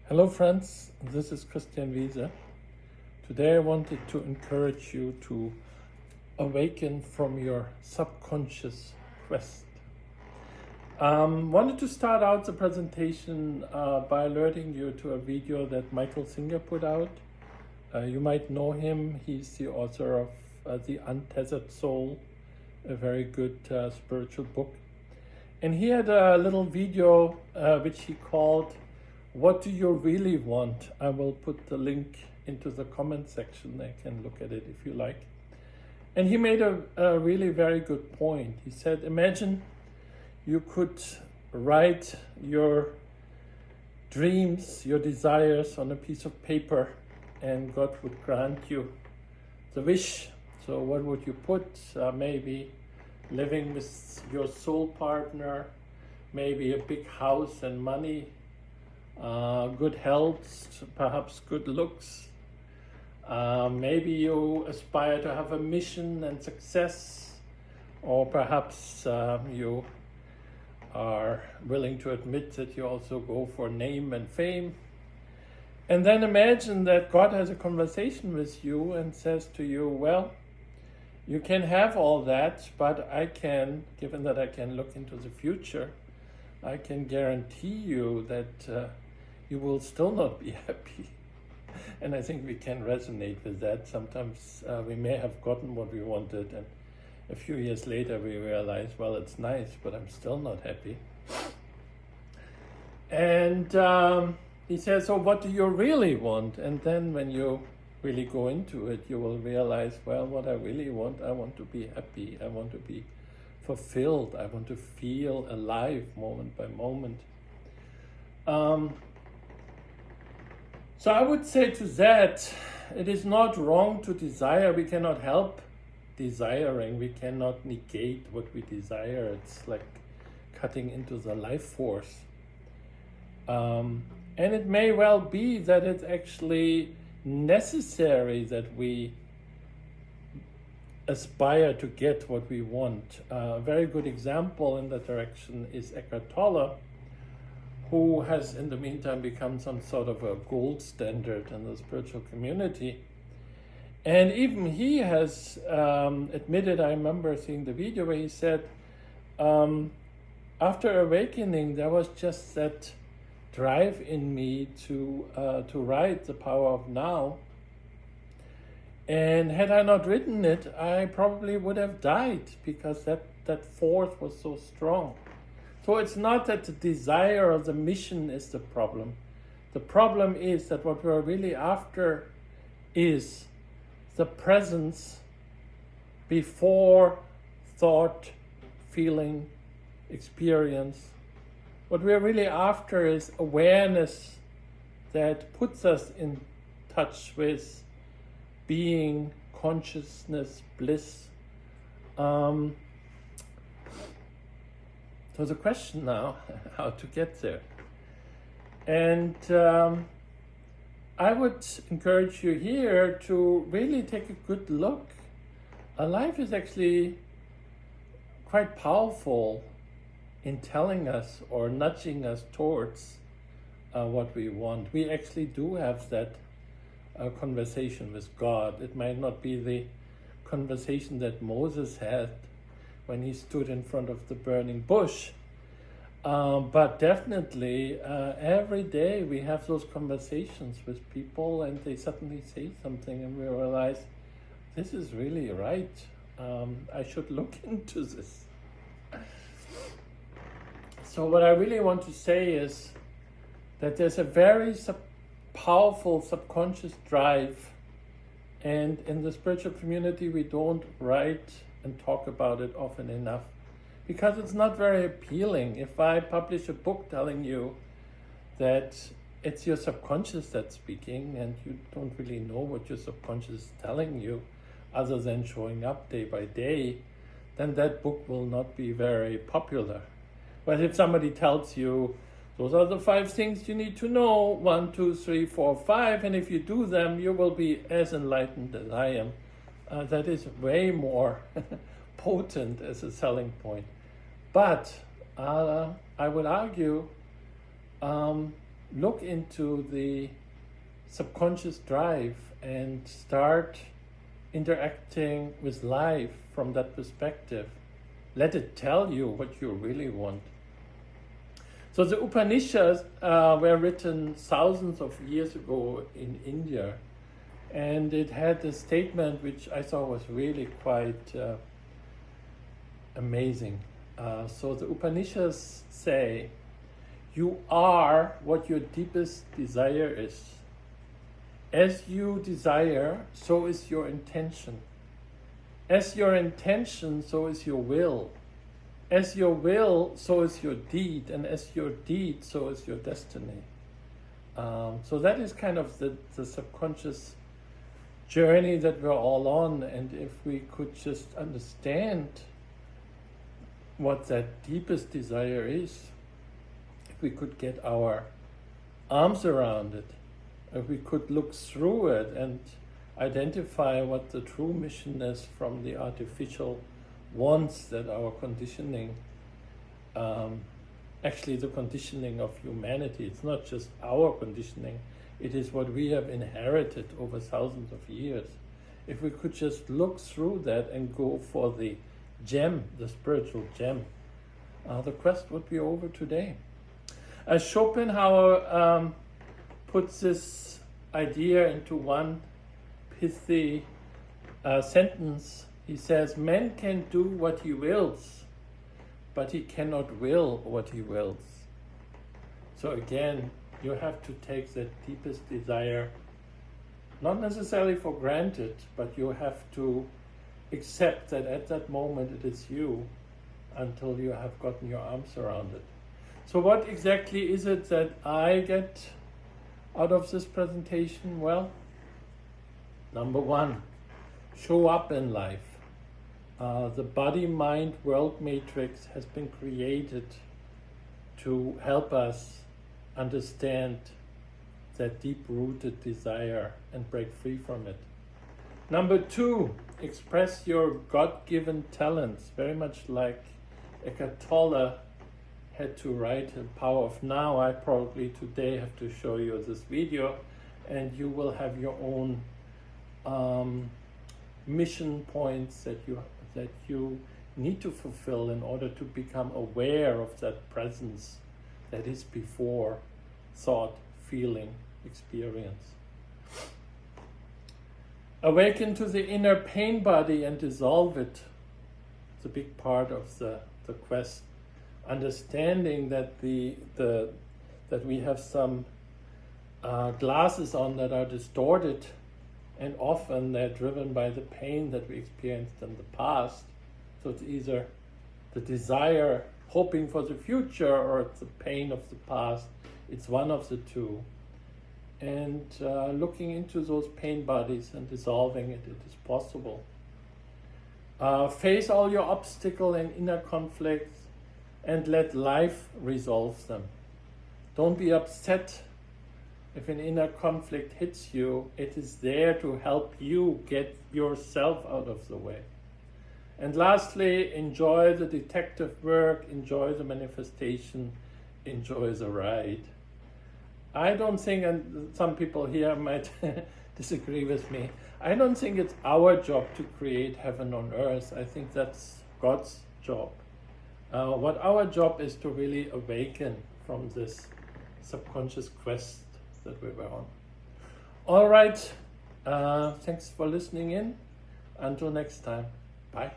Hello friends, this is Christian Wiese. Today I wanted to encourage you to awaken from your subconscious quest. Wanted to start out the presentation by alerting you to a video that Michael Singer put out. You might know him. He's the author of The Untethered Soul, a very good spiritual book. And he had a little video which he called "What Do You Really Want?" I will put the link into the comment section. I can look at it if you like. And he made a really very good point. He said, imagine you could write your dreams, your desires on a piece of paper, and God would grant you the wish. So what would you put? Maybe living with your soul partner, maybe a big house and money, good health, perhaps good looks. Maybe you aspire to have a mission and success, or perhaps you are willing to admit that you also go for name and fame. And then imagine that God has a conversation with you and says to you, well, you can have all that, but I can, given that I can look into the future, I can guarantee you that you will still not be happy. And I think we can resonate with that. Sometimes we may have gotten what we wanted, and a few years later we realize, well, it's nice, but I'm still not happy. And he says, so what do you really want? And then when you really go into it, you will realize, well, what I really want, I want to be happy. I want to be fulfilled. I want to feel alive moment by moment. So I would say to that, it is not wrong to desire. We cannot help desiring. We cannot negate what we desire. It's like cutting into the life force. And it may well be that it's actually necessary that we aspire to get what we want. A very good example in that direction is Eckhart Tolle, who has in the meantime become some sort of a gold standard in the spiritual community. And even he has admitted, I remember seeing the video where he said, after awakening, there was just that drive in me to write The Power of Now. And had I not written it, I probably would have died, because that force was so strong. So it's not that the desire or the mission is the problem. The problem is that what we're really after is the presence before thought, feeling, experience. What we're really after is awareness that puts us in touch with being, consciousness, bliss. So the question now, how to get there. And I would encourage you here to really take a good look. Life is actually quite powerful in telling us or nudging us towards what we want. We actually do have that conversation with God. It might not be the conversation that Moses had when he stood in front of the burning bush. But definitely, every day we have those conversations with people, and they suddenly say something and we realize, this is really right. I should look into this. So what I really want to say is that there's a very powerful subconscious drive, and in the spiritual community we don't write and talk about it often enough, because it's not very appealing. If I publish a book telling you that it's your subconscious that's speaking, and you don't really know what your subconscious is telling you other than showing up day by day, then that book will not be very popular. But if somebody tells you, those are the 5 things you need to know, 1, 2, 3, 4, 5, and if you do them, you will be as enlightened as I am. That is way more potent as a selling point. But I would argue look into the subconscious drive and start interacting with life from that perspective. Let it tell you what you really want. So the Upanishads were written thousands of years ago in India, and it had a statement which I thought was really quite amazing. So the Upanishads say, you are what your deepest desire is. As you desire, so is your intention. As your intention, so is your will. As your will, so is your deed. And as your deed, so is your destiny. So that is kind of the subconscious journey that we're all on. And if we could just understand what that deepest desire is, if we could get our arms around it, if we could look through it and identify what the true mission is from the artificial wants that our conditioning, actually the conditioning of humanity, it's not just our conditioning, it is what we have inherited over thousands of years. If we could just look through that and go for the gem, the spiritual gem, the quest would be over today. As Schopenhauer puts this idea into one pithy sentence, he says, man can do what he wills, but he cannot will what he wills. So again, you have to take that deepest desire, not necessarily for granted, but you have to accept that at that moment it is you, until you have gotten your arms around it. So what exactly is it that I get out of this presentation? Well, number one, show up in life. The body-mind-world matrix has been created to help us understand that deep-rooted desire and break free from it. Number two, express your God-given talents, very much like Eckhart Tolle had to write The Power of Now. I probably today have to show you this video, and you will have your own mission points that you need to fulfill in order to become aware of that presence that is before thought, feeling, experience. Awaken to the inner pain body and dissolve it. It's a big part of the quest. Understanding that that we have some glasses on that are distorted, and often they're driven by the pain that we experienced in the past. So it's either the desire, hoping for the future, or it's the pain of the past. It's one of the two. And looking into those pain bodies and dissolving it, it is possible. Face all your obstacle and inner conflicts and let life resolve them. Don't be upset if an inner conflict hits you. It is there to help you get yourself out of the way. And lastly, enjoy the detective work, enjoy the manifestation, enjoy the ride. I don't think, and some people here might disagree with me, I don't think it's our job to create heaven on earth. I think that's God's job. What our job is to really awaken from this subconscious quest that we were on. All right, thanks for listening in. Until next time, bye.